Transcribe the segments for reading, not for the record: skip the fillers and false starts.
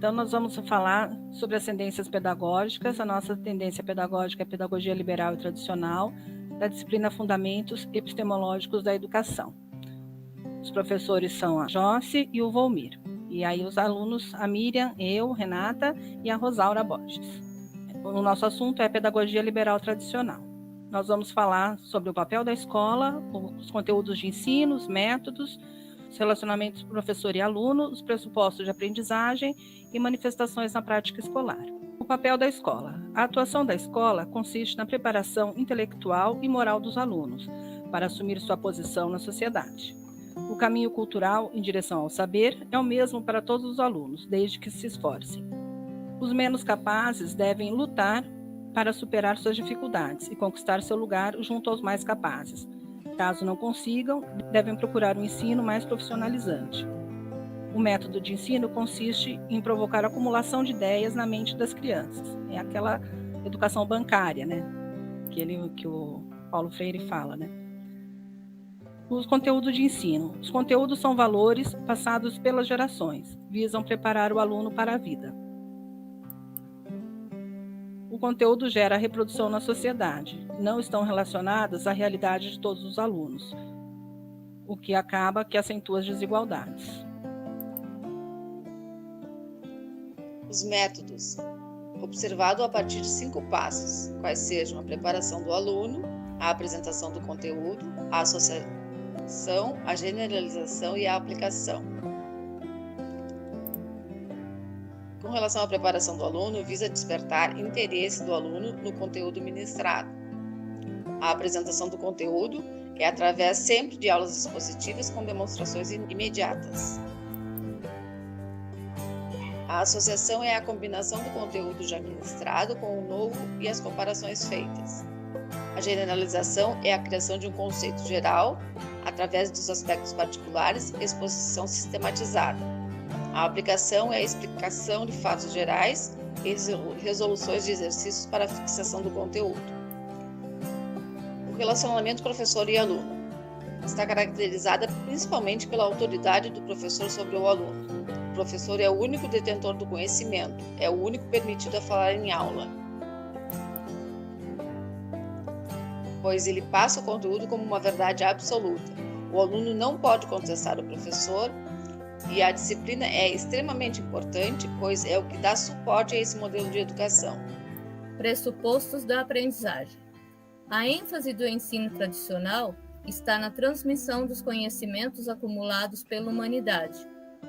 Então, nós vamos falar sobre as tendências pedagógicas. A nossa tendência pedagógica é a pedagogia liberal e tradicional, da disciplina Fundamentos Epistemológicos da Educação. Os professores são a Josse e o Volmir. E aí os alunos, a Miriam, eu, Renata e a Rosaura Borges. O nosso assunto é pedagogia liberal tradicional. Nós vamos falar sobre o papel da escola, os conteúdos de ensino, os métodos, os relacionamentos professor e aluno, os pressupostos de aprendizagem e manifestações na prática escolar. O papel da escola. A atuação da escola consiste na preparação intelectual e moral dos alunos para assumir sua posição na sociedade. O caminho cultural em direção ao saber é o mesmo para todos os alunos, desde que se esforcem. Os menos capazes devem lutar para superar suas dificuldades e conquistar seu lugar junto aos mais capazes. Caso não consigam, devem procurar um ensino mais profissionalizante. O método de ensino consiste em provocar a acumulação de ideias na mente das crianças. É aquela educação bancária, né? Que o Paulo Freire fala, né? Os conteúdos de ensino. Os conteúdos são valores passados pelas gerações, visam preparar o aluno para a vida. O conteúdo gera reprodução na sociedade, não estão relacionadas à realidade de todos os alunos, o que acaba que acentua as desigualdades. Os métodos. Observado a partir de 5 passos, quais sejam a preparação do aluno, a apresentação do conteúdo, a associação, a generalização e a aplicação. Com relação à preparação do aluno, visa despertar interesse do aluno no conteúdo ministrado. A apresentação do conteúdo é através sempre de aulas expositivas com demonstrações imediatas. A associação é a combinação do conteúdo já ministrado com o novo e as comparações feitas. A generalização é a criação de um conceito geral através dos aspectos particulares e exposição sistematizada. A aplicação é a explicação de fatos gerais e resoluções de exercícios para a fixação do conteúdo. O relacionamento professor e aluno está caracterizada principalmente pela autoridade do professor sobre o aluno. O professor é o único detentor do conhecimento, é o único permitido a falar em aula, pois ele passa o conteúdo como uma verdade absoluta. O aluno não pode contestar o professor e a disciplina é extremamente importante, pois é o que dá suporte a esse modelo de educação. Pressupostos da aprendizagem. A ênfase do ensino tradicional está na transmissão dos conhecimentos acumulados pela humanidade.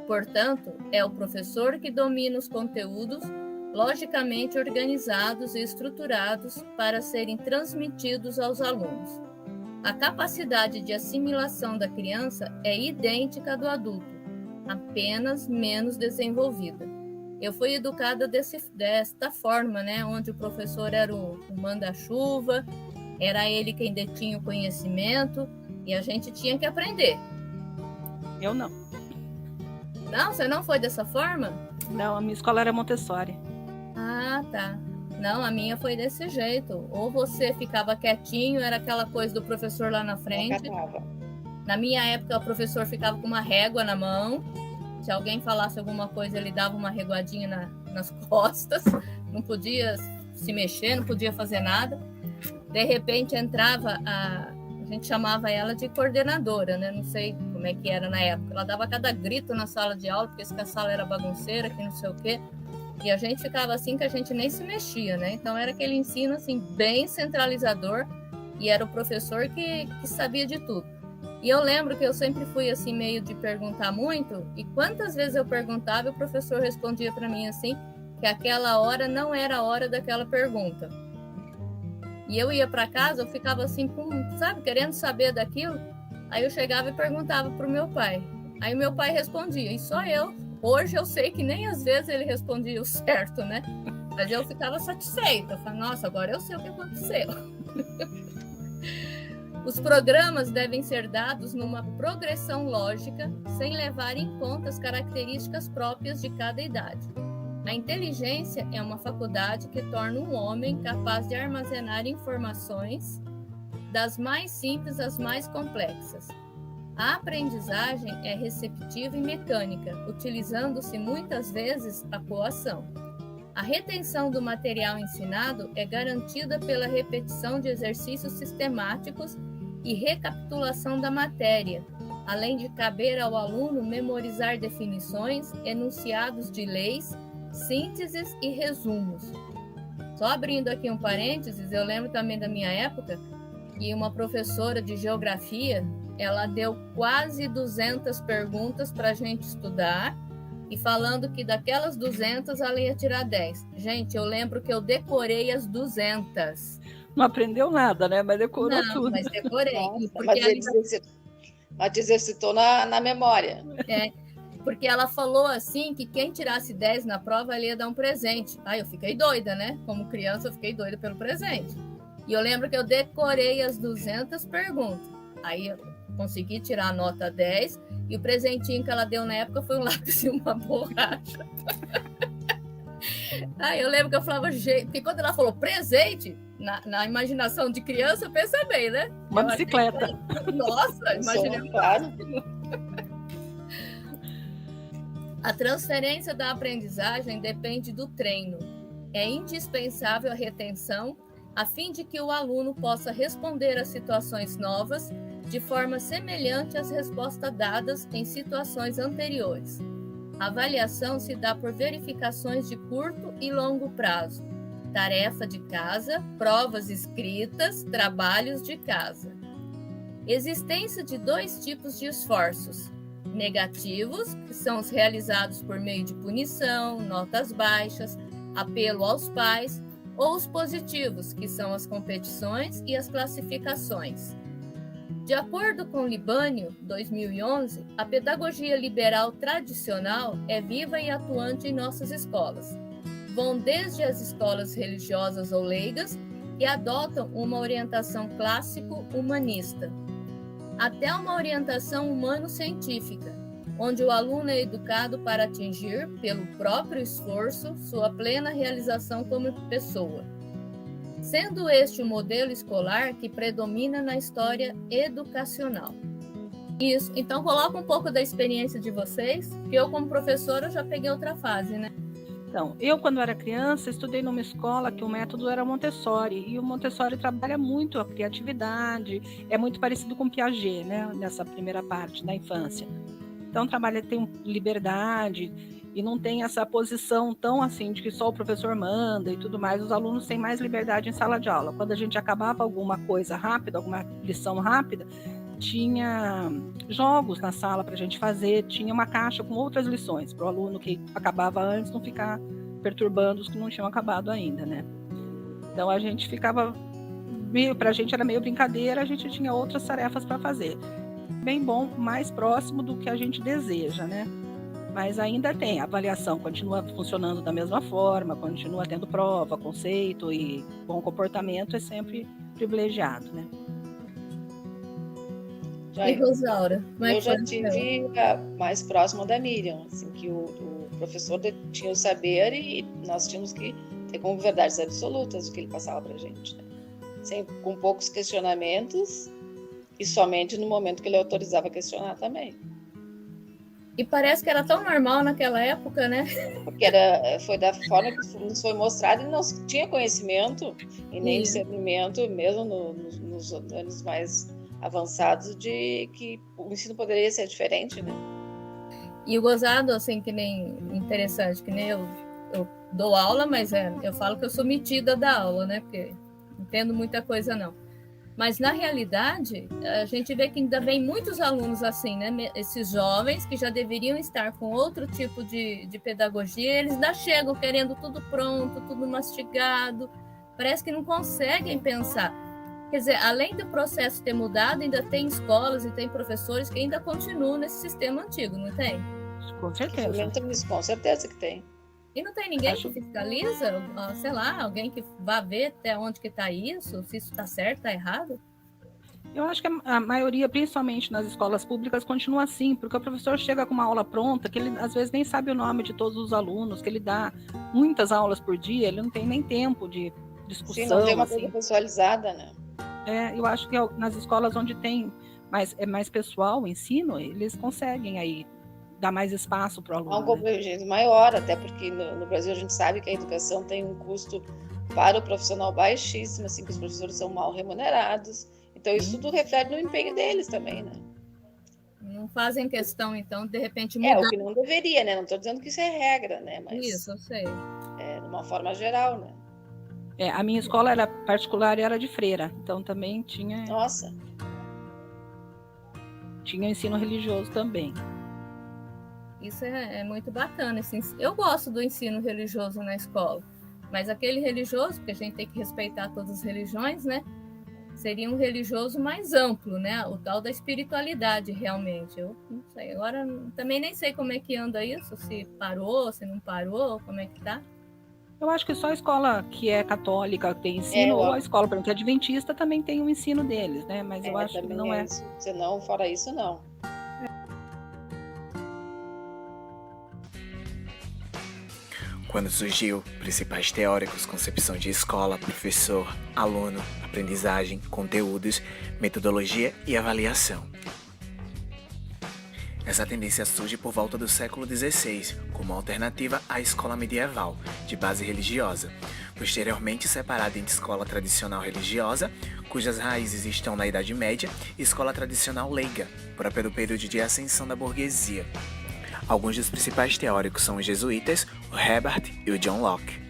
Portanto, é o professor que domina os conteúdos logicamente organizados e estruturados para serem transmitidos aos alunos. A capacidade de assimilação da criança é idêntica à do adulto, apenas menos desenvolvida. Eu fui educada desta forma, né, onde o professor era o manda-chuva, era ele quem detinha o conhecimento e a gente tinha que aprender. Eu não. Não? Você não foi dessa forma? Não, a minha escola era Montessori. Ah, tá. Não, a minha foi desse jeito. Ou você ficava quietinho, era aquela coisa do professor lá na frente. Na minha época, o professor ficava com uma régua na mão. Se alguém falasse alguma coisa, ele dava uma reguadinha nas costas. Não podia se mexer, não podia fazer nada. De repente, entrava a gente chamava ela de coordenadora, né? Não sei como é que era na época. Ela dava cada grito na sala de aula, porque a sala era bagunceira, que não sei o quê. E a gente ficava assim que a gente nem se mexia, né? Então era aquele ensino assim bem centralizador e era o professor que sabia de tudo. E eu lembro que eu sempre fui assim meio de perguntar muito e quantas vezes eu perguntava, o professor respondia para mim assim que aquela hora não era a hora daquela pergunta. E eu ia para casa, eu ficava assim, sabe, querendo saber daquilo. Aí eu chegava e perguntava pro meu pai. Aí meu pai respondia, e só eu. Hoje eu sei que nem às vezes ele respondia o certo, né? Mas eu ficava satisfeita. Eu falava, nossa, agora eu sei o que aconteceu. Os programas devem ser dados numa progressão lógica, sem levar em conta as características próprias de cada idade. A inteligência é uma faculdade que torna um homem capaz de armazenar informações das mais simples às mais complexas. A aprendizagem é receptiva e mecânica, utilizando-se muitas vezes a coação. A retenção do material ensinado é garantida pela repetição de exercícios sistemáticos e recapitulação da matéria, além de caber ao aluno memorizar definições, enunciados de leis, sínteses e resumos. Só abrindo aqui um parênteses, eu lembro também da minha época que uma professora de geografia, ela deu quase 200 perguntas para a gente estudar, e falando que daquelas 200 ela ia tirar 10. Gente, eu lembro que eu decorei as 200. Não aprendeu nada, né? Mas decorou tudo. Mas decorei. Nossa, mas exercitou na memória. Porque ela falou assim que quem tirasse 10 na prova, ela ia dar um presente. Aí eu fiquei doida, né? Como criança, eu fiquei doida pelo presente. E eu lembro que eu decorei as 200 perguntas. Aí eu consegui tirar a nota 10, e o presentinho que ela deu na época foi um lápis e uma borracha. Aí eu lembro que eu falava, gente, porque quando ela falou presente, na imaginação de criança, eu pensei bem, né? Uma bicicleta. Nossa, imaginei. Claro. A transferência da aprendizagem depende do treino. É indispensável a retenção, a fim de que o aluno possa responder a situações novas de forma semelhante às respostas dadas em situações anteriores. A avaliação se dá por verificações de curto e longo prazo, tarefa de casa, provas escritas, trabalhos de casa. Existência de 2 tipos de esforços: negativos, que são os realizados por meio de punição, notas baixas, apelo aos pais, ou os positivos, que são as competições e as classificações. De acordo com Libânio, 2011, a pedagogia liberal tradicional é viva e atuante em nossas escolas. Vão desde as escolas religiosas ou leigas, que adotam uma orientação clássico-humanista, até uma orientação humano-científica, onde o aluno é educado para atingir, pelo próprio esforço, sua plena realização como pessoa. Sendo este o modelo escolar que predomina na história educacional. Isso, então coloca um pouco da experiência de vocês, que eu como professora já peguei outra fase, né? Então, eu quando era criança estudei numa escola que o método era Montessori, e o Montessori trabalha muito a criatividade, é muito parecido com Piaget, né, nessa primeira parte da infância. Então tem liberdade e não tem essa posição tão assim de que só o professor manda e tudo mais. Os alunos têm mais liberdade em sala de aula. Quando a gente acabava alguma coisa rápida, alguma lição rápida, tinha jogos na sala para a gente fazer, tinha uma caixa com outras lições para o aluno que acabava antes não ficar perturbando os que não tinham acabado ainda, né? Então a gente ficava para a gente era meio brincadeira, a gente tinha outras tarefas para fazer. Bem bom, mais próximo do que a gente deseja, né? Mas ainda tem, a avaliação continua funcionando da mesma forma, continua tendo prova, conceito, e bom comportamento é sempre privilegiado, né? E Rosaura? Eu já tive mais próximo da Miriam, assim, que o professor tinha o saber e nós tínhamos que ter como verdades absolutas o que ele passava para a gente, né? Com poucos questionamentos e somente no momento que ele autorizava a questionar também. E parece que era tão normal naquela época, né? Porque foi da forma que nos foi mostrado e não tinha conhecimento e nem discernimento, mesmo nos anos mais avançados, de que o ensino poderia ser diferente, né? E o gozado, assim, que nem interessante, que nem eu dou aula, mas eu falo que eu sou metida da aula, né? Porque não entendo muita coisa, não. Mas, na realidade, a gente vê que ainda vem muitos alunos assim, né? Esses jovens que já deveriam estar com outro tipo de pedagogia, eles ainda chegam querendo tudo pronto, tudo mastigado. Parece que não conseguem pensar. Quer dizer, além do processo ter mudado, ainda tem escolas e tem professores que ainda continuam nesse sistema antigo, não tem? Com certeza. Com certeza que tem. E não tem ninguém que fiscaliza, sei lá, alguém que vá ver até onde que está isso, se isso está certo, está errado? Eu acho que a maioria, principalmente nas escolas públicas, continua assim, porque o professor chega com uma aula pronta, que ele às vezes nem sabe o nome de todos os alunos, que ele dá muitas aulas por dia, ele não tem nem tempo de discussão. Sim, não tem uma coisa pessoalizada, né? Eu acho que nas escolas onde tem mas é mais pessoal o ensino, eles conseguem aí dar mais espaço para o aluno. Há um conveniente maior, até porque no Brasil a gente sabe que a educação tem um custo para o profissional baixíssimo, assim, que os professores são mal remunerados. Então, isso tudo reflete no empenho deles também, né? Não fazem questão, então, de repente, mudar. É, o que não deveria, né? Não estou dizendo que isso é regra, né? Mas isso, eu sei. De uma forma geral, né? A minha escola era particular e era de freira, então também tinha... Nossa! Tinha ensino religioso também. Isso é muito bacana. Eu gosto do ensino religioso na escola, mas aquele religioso, porque a gente tem que respeitar todas as religiões, né? Seria um religioso mais amplo, né? O tal da espiritualidade, realmente. Eu não sei. Agora, também nem sei como é que anda isso, se parou, se não parou, como é que tá. Eu acho que só a escola que é católica tem ensino, ou a escola, por exemplo, que é adventista também tem o ensino deles, né? Mas eu acho que não é. Senão, fora isso, não. Quando surgiu, principais teóricos, concepção de escola, professor, aluno, aprendizagem, conteúdos, metodologia e avaliação. Essa tendência surge por volta do século XVI, como alternativa à escola medieval, de base religiosa, posteriormente separada entre escola tradicional religiosa, cujas raízes estão na Idade Média, e escola tradicional leiga, própria do período de ascensão da burguesia. Alguns dos principais teóricos são os jesuítas, o Herbert e o John Locke.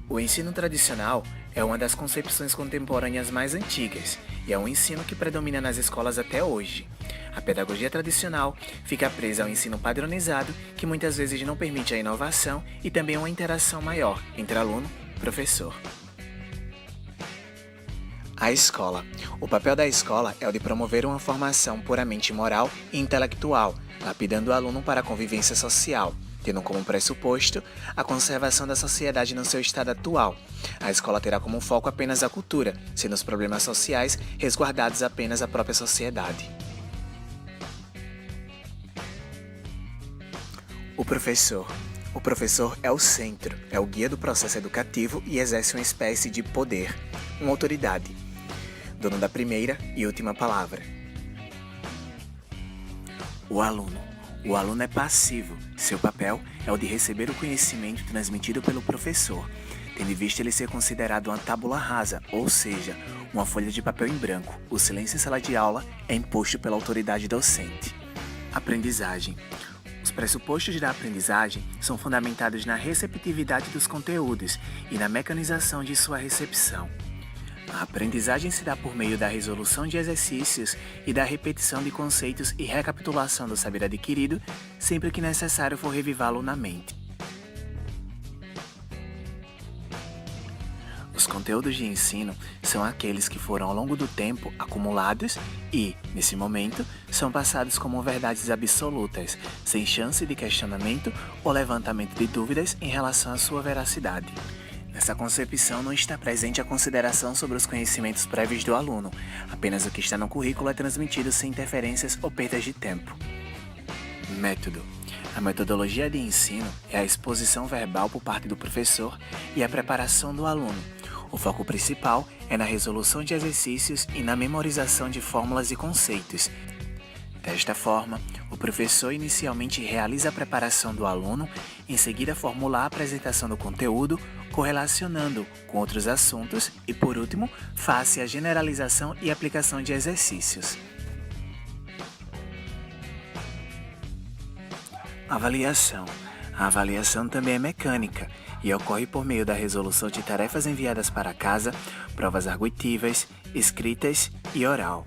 O ensino tradicional é uma das concepções contemporâneas mais antigas e é um ensino que predomina nas escolas até hoje. A pedagogia tradicional fica presa ao ensino padronizado, que muitas vezes não permite a inovação e também uma interação maior entre aluno e professor. A escola. O papel da escola é o de promover uma formação puramente moral e intelectual, lapidando o aluno para a convivência social, tendo como pressuposto a conservação da sociedade no seu estado atual. A escola terá como foco apenas a cultura, sendo os problemas sociais resguardados apenas à própria sociedade. O professor. O professor é o centro, é o guia do processo educativo e exerce uma espécie de poder, uma autoridade, dono da primeira e última palavra. O aluno. O aluno é passivo, seu papel é o de receber o conhecimento transmitido pelo professor, tendo em vista ele ser considerado uma tábula rasa, ou seja, uma folha de papel em branco. O silêncio em sala de aula é imposto pela autoridade docente. Aprendizagem. Os pressupostos da aprendizagem são fundamentados na receptividade dos conteúdos e na mecanização de sua recepção. A aprendizagem se dá por meio da resolução de exercícios e da repetição de conceitos e recapitulação do saber adquirido, sempre que necessário for revivá-lo na mente. Os conteúdos de ensino são aqueles que foram ao longo do tempo acumulados e, nesse momento, são passados como verdades absolutas, sem chance de questionamento ou levantamento de dúvidas em relação à sua veracidade. Nessa concepção não está presente a consideração sobre os conhecimentos prévios do aluno, apenas o que está no currículo é transmitido sem interferências ou perdas de tempo. Método. A metodologia de ensino é a exposição verbal por parte do professor e a preparação do aluno. O foco principal é na resolução de exercícios e na memorização de fórmulas e conceitos. Desta forma, o professor inicialmente realiza a preparação do aluno, em seguida formula a apresentação do conteúdo, correlacionando com outros assuntos e, por último, faz a generalização e aplicação de exercícios. Avaliação. A avaliação também é mecânica e ocorre por meio da resolução de tarefas enviadas para casa, provas arguitivas, escritas e oral.